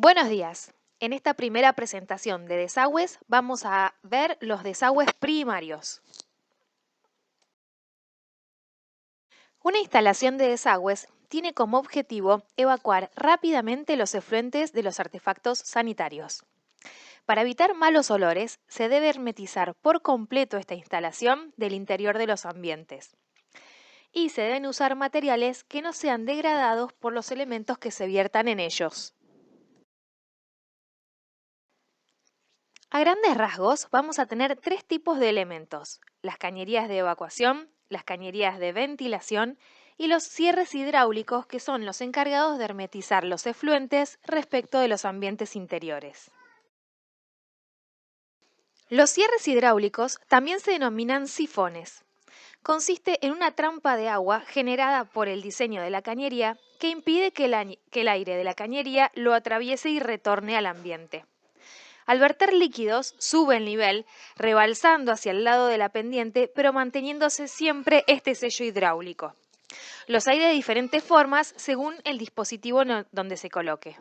Buenos días. En esta primera presentación de desagües vamos a ver los desagües primarios. Una instalación de desagües tiene como objetivo evacuar rápidamente los efluentes de los artefactos sanitarios. Para evitar malos olores, se debe hermetizar por completo esta instalación del interior de los ambientes. Y se deben usar materiales que no sean degradados por los elementos que se viertan en ellos. A grandes rasgos, vamos a tener tres tipos de elementos: las cañerías de evacuación, las cañerías de ventilación y los cierres hidráulicos, que son los encargados de hermetizar los efluentes respecto de los ambientes interiores. Los cierres hidráulicos también se denominan sifones. Consiste en una trampa de agua generada por el diseño de la cañería que impide que el aire de la cañería lo atraviese y retorne al ambiente. Al verter líquidos, sube el nivel, rebalsando hacia el lado de la pendiente, pero manteniéndose siempre este sello hidráulico. Los hay de diferentes formas según el dispositivo donde se coloque.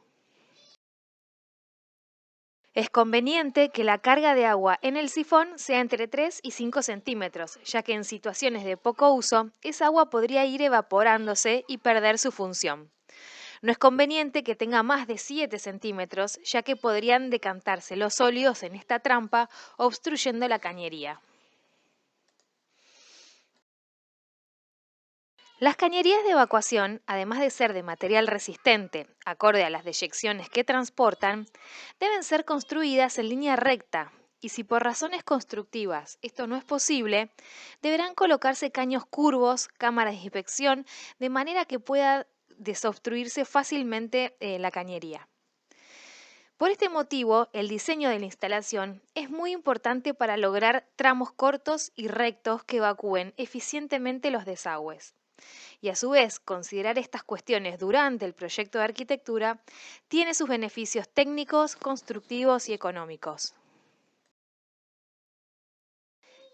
Es conveniente que la carga de agua en el sifón sea entre 3 y 5 centímetros, ya que en situaciones de poco uso, esa agua podría ir evaporándose y perder su función. No es conveniente que tenga más de 7 centímetros, ya que podrían decantarse los sólidos en esta trampa, obstruyendo la cañería. Las cañerías de evacuación, además de ser de material resistente, acorde a las deyecciones que transportan, deben ser construidas en línea recta, y si por razones constructivas esto no es posible, deberán colocarse caños curvos, cámaras de inspección, de manera que pueda desobstruirse fácilmente la cañería. Por este motivo, el diseño de la instalación es muy importante para lograr tramos cortos y rectos que evacúen eficientemente los desagües. Y a su vez, considerar estas cuestiones durante el proyecto de arquitectura tiene sus beneficios técnicos, constructivos y económicos.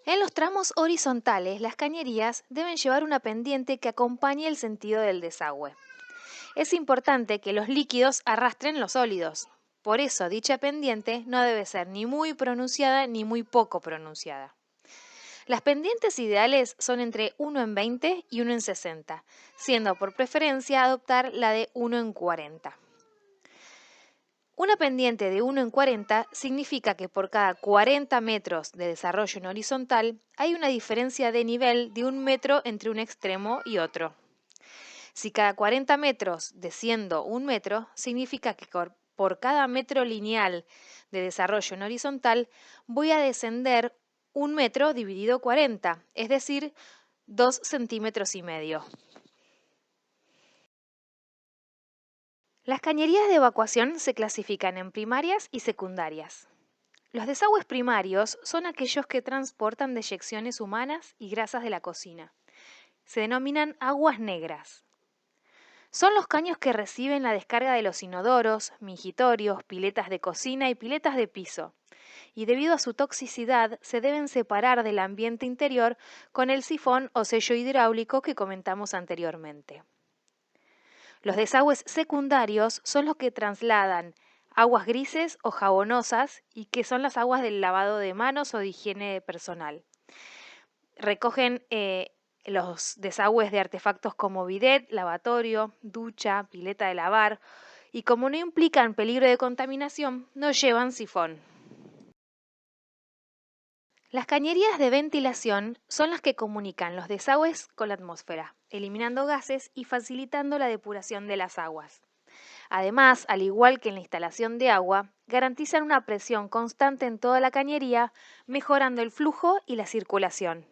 En los tramos horizontales, las cañerías deben llevar una pendiente que acompañe el sentido del desagüe. Es importante que los líquidos arrastren los sólidos. Por eso, dicha pendiente no debe ser ni muy pronunciada ni muy poco pronunciada. Las pendientes ideales son entre 1 en 20 y 1 en 60, siendo por preferencia adoptar la de 1 en 40. Una pendiente de 1 en 40 significa que por cada 40 metros de desarrollo en horizontal hay una diferencia de nivel de 1 metro entre un extremo y otro. Si cada 40 metros desciendo 1 metro, significa que por cada metro lineal de desarrollo en horizontal voy a descender 1 metro dividido 40, es decir, 2 centímetros y medio. Las cañerías de evacuación se clasifican en primarias y secundarias. Los desagües primarios son aquellos que transportan deyecciones humanas y grasas de la cocina. Se denominan aguas negras. Son los caños que reciben la descarga de los inodoros, mingitorios, piletas de cocina y piletas de piso, y debido a su toxicidad se deben separar del ambiente interior con el sifón o sello hidráulico que comentamos anteriormente. Los desagües secundarios son los que trasladan aguas grises o jabonosas y que son las aguas del lavado de manos o de higiene personal. Recogen los desagües de artefactos como bidet, lavatorio, ducha, pileta de lavar, y como no implican peligro de contaminación, no llevan sifón. Las cañerías de ventilación son las que comunican los desagües con la atmósfera, eliminando gases y facilitando la depuración de las aguas. Además, al igual que en la instalación de agua, garantizan una presión constante en toda la cañería, mejorando el flujo y la circulación.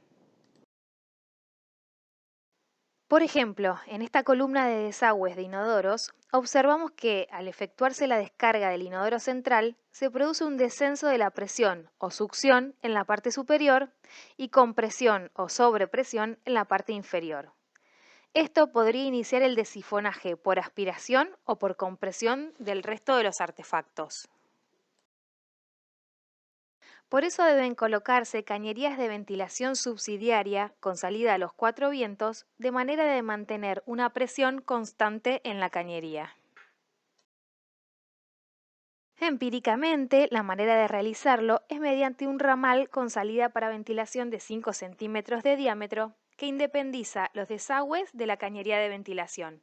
Por ejemplo, en esta columna de desagües de inodoros, observamos que al efectuarse la descarga del inodoro central, se produce un descenso de la presión o succión en la parte superior y compresión o sobrepresión en la parte inferior. Esto podría iniciar el desifonaje por aspiración o por compresión del resto de los artefactos. Por eso deben colocarse cañerías de ventilación subsidiaria con salida a los 4 vientos, de manera de mantener una presión constante en la cañería. Empíricamente, la manera de realizarlo es mediante un ramal con salida para ventilación de 5 centímetros de diámetro que independiza los desagües de la cañería de ventilación,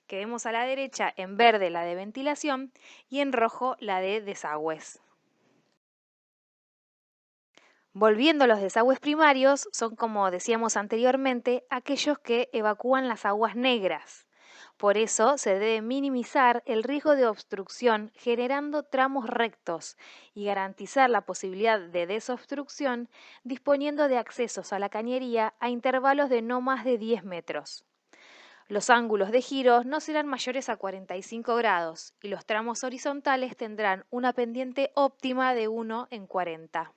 que vemos a la derecha en verde la de ventilación y en rojo la de desagües. Volviendo a los desagües primarios, son como decíamos anteriormente, aquellos que evacúan las aguas negras. Por eso se debe minimizar el riesgo de obstrucción generando tramos rectos y garantizar la posibilidad de desobstrucción disponiendo de accesos a la cañería a intervalos de no más de 10 metros. Los ángulos de giro no serán mayores a 45 grados y los tramos horizontales tendrán una pendiente óptima de 1 en 40.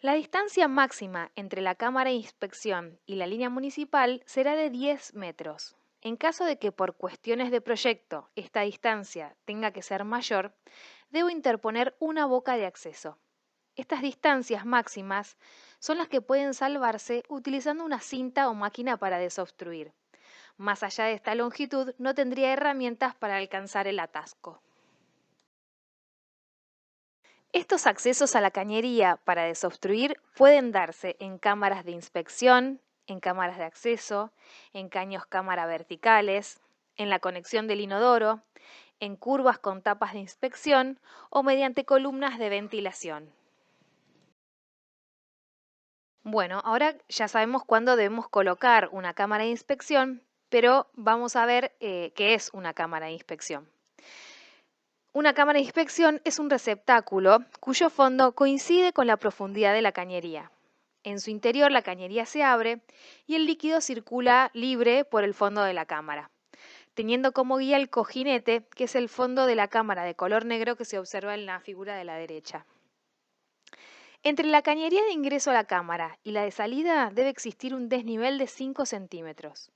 La distancia máxima entre la cámara de inspección y la línea municipal será de 10 metros. En caso de que por cuestiones de proyecto esta distancia tenga que ser mayor, debo interponer una boca de acceso. Estas distancias máximas son las que pueden salvarse utilizando una cinta o máquina para desobstruir. Más allá de esta longitud, no tendría herramientas para alcanzar el atasco. Estos accesos a la cañería para desobstruir pueden darse en cámaras de inspección, en cámaras de acceso, en caños cámara verticales, en la conexión del inodoro, en curvas con tapas de inspección o mediante columnas de ventilación. Bueno, ahora ya sabemos cuándo debemos colocar una cámara de inspección, pero vamos a ver qué es una cámara de inspección. Una cámara de inspección es un receptáculo cuyo fondo coincide con la profundidad de la cañería. En su interior la cañería se abre y el líquido circula libre por el fondo de la cámara, teniendo como guía el cojinete, que es el fondo de la cámara de color negro que se observa en la figura de la derecha. Entre la cañería de ingreso a la cámara y la de salida debe existir un desnivel de 5 centímetros.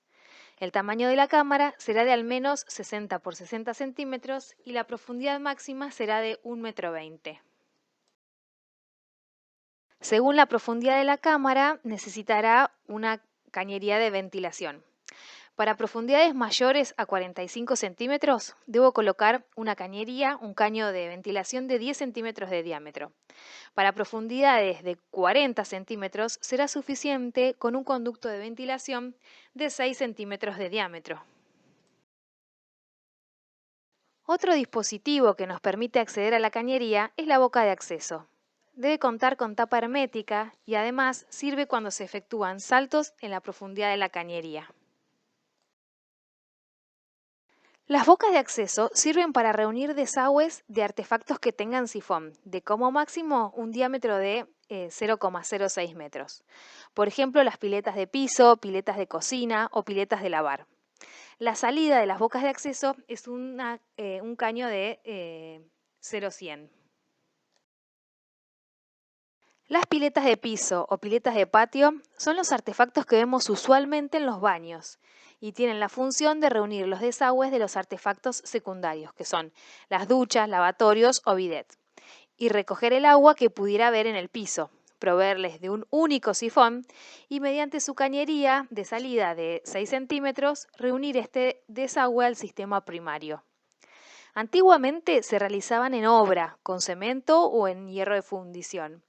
El tamaño de la cámara será de al menos 60 por 60 centímetros y la profundidad máxima será de 1,20 m. Según la profundidad de la cámara, necesitará una cañería de ventilación. Para profundidades mayores a 45 centímetros, debo colocar una cañería, un caño de ventilación de 10 centímetros de diámetro. Para profundidades de 40 centímetros, será suficiente con un conducto de ventilación de 6 centímetros de diámetro. Otro dispositivo que nos permite acceder a la cañería es la boca de acceso. Debe contar con tapa hermética y además sirve cuando se efectúan saltos en la profundidad de la cañería. Las bocas de acceso sirven para reunir desagües de artefactos que tengan sifón, de como máximo un diámetro de 0,06 metros. Por ejemplo, las piletas de piso, piletas de cocina o piletas de lavar. La salida de las bocas de acceso es un caño de 0,100. Las piletas de piso o piletas de patio son los artefactos que vemos usualmente en los baños y tienen la función de reunir los desagües de los artefactos secundarios, que son las duchas, lavatorios o bidet, y recoger el agua que pudiera haber en el piso, proveerles de un único sifón y mediante su cañería de salida de 6 centímetros reunir este desagüe al sistema primario. Antiguamente se realizaban en obra, con cemento o en hierro de fundición,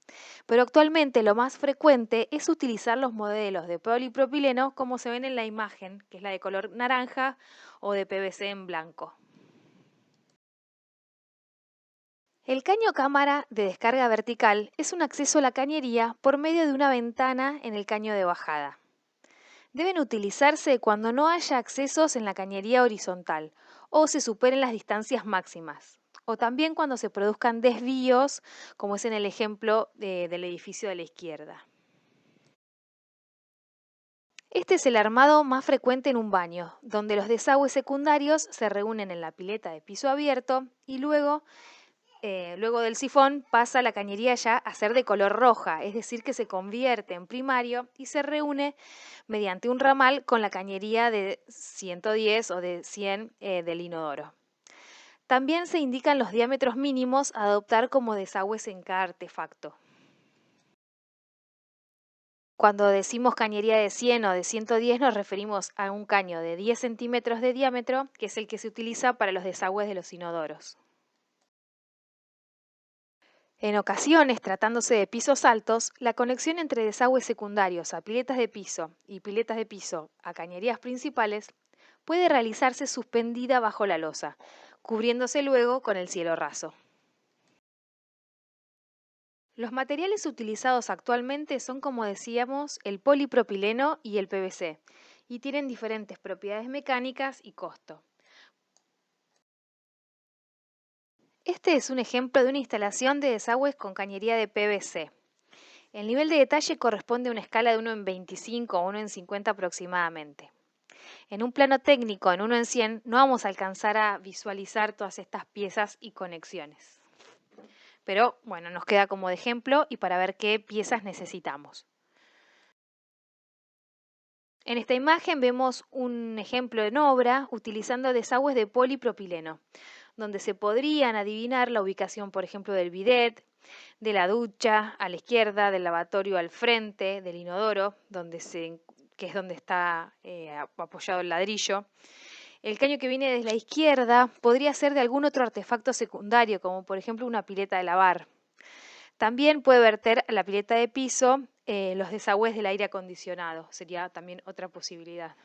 pero actualmente lo más frecuente es utilizar los modelos de polipropileno como se ven en la imagen, que es la de color naranja o de PVC en blanco. El caño cámara de descarga vertical es un acceso a la cañería por medio de una ventana en el caño de bajada. Deben utilizarse cuando no haya accesos en la cañería horizontal o se superen las distancias máximas, o también cuando se produzcan desvíos, como es en el ejemplo del edificio de la izquierda. Este es el armado más frecuente en un baño, donde los desagües secundarios se reúnen en la pileta de piso abierto y luego del sifón pasa la cañería ya a ser de color roja, es decir, que se convierte en primario y se reúne mediante un ramal con la cañería de 110 o de 100 del inodoro. También se indican los diámetros mínimos a adoptar como desagües en cada artefacto. Cuando decimos cañería de 100 o de 110 nos referimos a un caño de 10 centímetros de diámetro, que es el que se utiliza para los desagües de los inodoros. En ocasiones, tratándose de pisos altos, la conexión entre desagües secundarios a piletas de piso y piletas de piso a cañerías principales puede realizarse suspendida bajo la losa, cubriéndose luego con el cielo raso. Los materiales utilizados actualmente son, como decíamos, el polipropileno y el PVC, y tienen diferentes propiedades mecánicas y costo. Este es un ejemplo de una instalación de desagües con cañería de PVC. El nivel de detalle corresponde a una escala de 1:25 o 1:50 aproximadamente. En un plano técnico, en 1:100, no vamos a alcanzar a visualizar todas estas piezas y conexiones. Pero bueno, nos queda como de ejemplo y para ver qué piezas necesitamos. En esta imagen vemos un ejemplo en obra utilizando desagües de polipropileno, donde se podrían adivinar la ubicación, por ejemplo, del bidet, de la ducha a la izquierda, del lavatorio al frente, del inodoro, que es donde está apoyado el ladrillo. El caño que viene desde la izquierda podría ser de algún otro artefacto secundario, como por ejemplo una pileta de lavar. También puede verter a la pileta de piso los desagües del aire acondicionado, sería también otra posibilidad.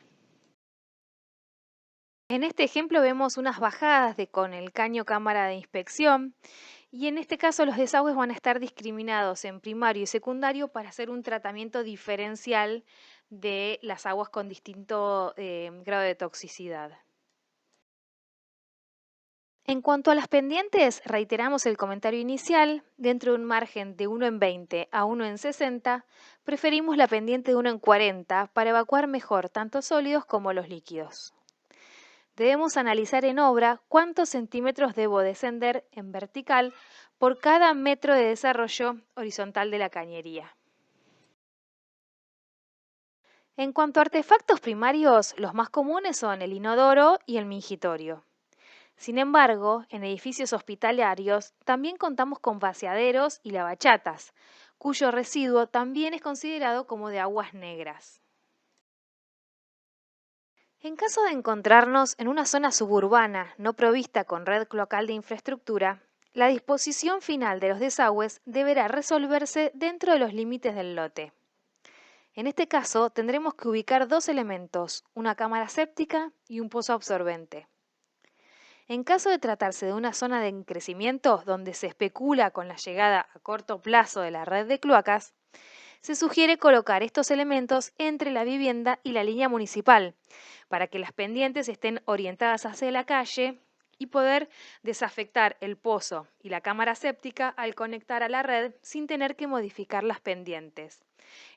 En este ejemplo vemos unas bajadas con el caño cámara de inspección y en este caso los desagües van a estar discriminados en primario y secundario para hacer un tratamiento diferencial de las aguas con distinto grado de toxicidad. En cuanto a las pendientes, reiteramos el comentario inicial, dentro de un margen de 1:20 a 1:60, preferimos la pendiente de 1:40 para evacuar mejor tanto sólidos como los líquidos. Debemos analizar en obra cuántos centímetros debo descender en vertical por cada metro de desarrollo horizontal de la cañería. En cuanto a artefactos primarios, los más comunes son el inodoro y el mingitorio. Sin embargo, en edificios hospitalarios también contamos con vaciaderos y lavachatas, cuyo residuo también es considerado como de aguas negras. En caso de encontrarnos en una zona suburbana no provista con red cloacal de infraestructura, la disposición final de los desagües deberá resolverse dentro de los límites del lote. En este caso, tendremos que ubicar dos elementos, una cámara séptica y un pozo absorbente. En caso de tratarse de una zona de crecimiento donde se especula con la llegada a corto plazo de la red de cloacas, se sugiere colocar estos elementos entre la vivienda y la línea municipal, para que las pendientes estén orientadas hacia la calle y poder desafectar el pozo y la cámara séptica al conectar a la red sin tener que modificar las pendientes,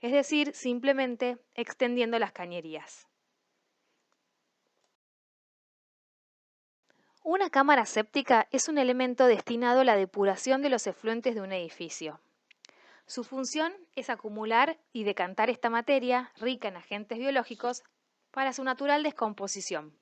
es decir, simplemente extendiendo las cañerías. Una cámara séptica es un elemento destinado a la depuración de los efluentes de un edificio. Su función es acumular y decantar esta materia, rica en agentes biológicos, para su natural descomposición.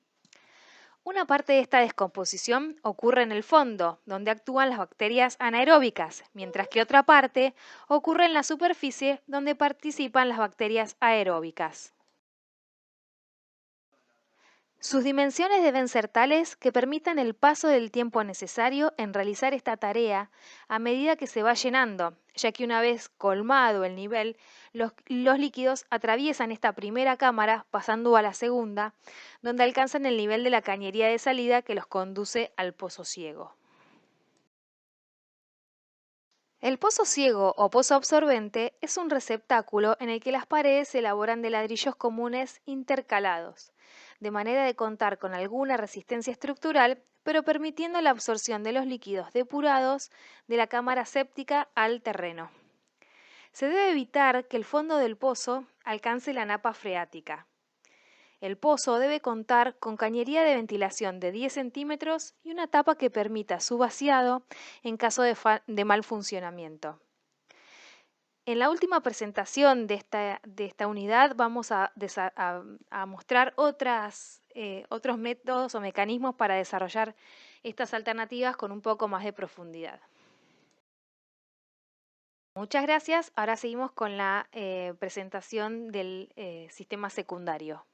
Una parte de esta descomposición ocurre en el fondo, donde actúan las bacterias anaeróbicas, mientras que otra parte ocurre en la superficie, donde participan las bacterias aeróbicas. Sus dimensiones deben ser tales que permitan el paso del tiempo necesario en realizar esta tarea a medida que se va llenando, ya que una vez colmado el nivel, los líquidos atraviesan esta primera cámara pasando a la segunda, donde alcanzan el nivel de la cañería de salida que los conduce al pozo ciego. El pozo ciego o pozo absorbente es un receptáculo en el que las paredes se elaboran de ladrillos comunes intercalados, de manera de contar con alguna resistencia estructural, pero permitiendo la absorción de los líquidos depurados de la cámara séptica al terreno. Se debe evitar que el fondo del pozo alcance la napa freática. El pozo debe contar con cañería de ventilación de 10 centímetros y una tapa que permita su vaciado en caso de mal funcionamiento. En la última presentación de esta unidad vamos a mostrar otros métodos o mecanismos para desarrollar estas alternativas con un poco más de profundidad. Muchas gracias. Ahora seguimos con la presentación del sistema secundario.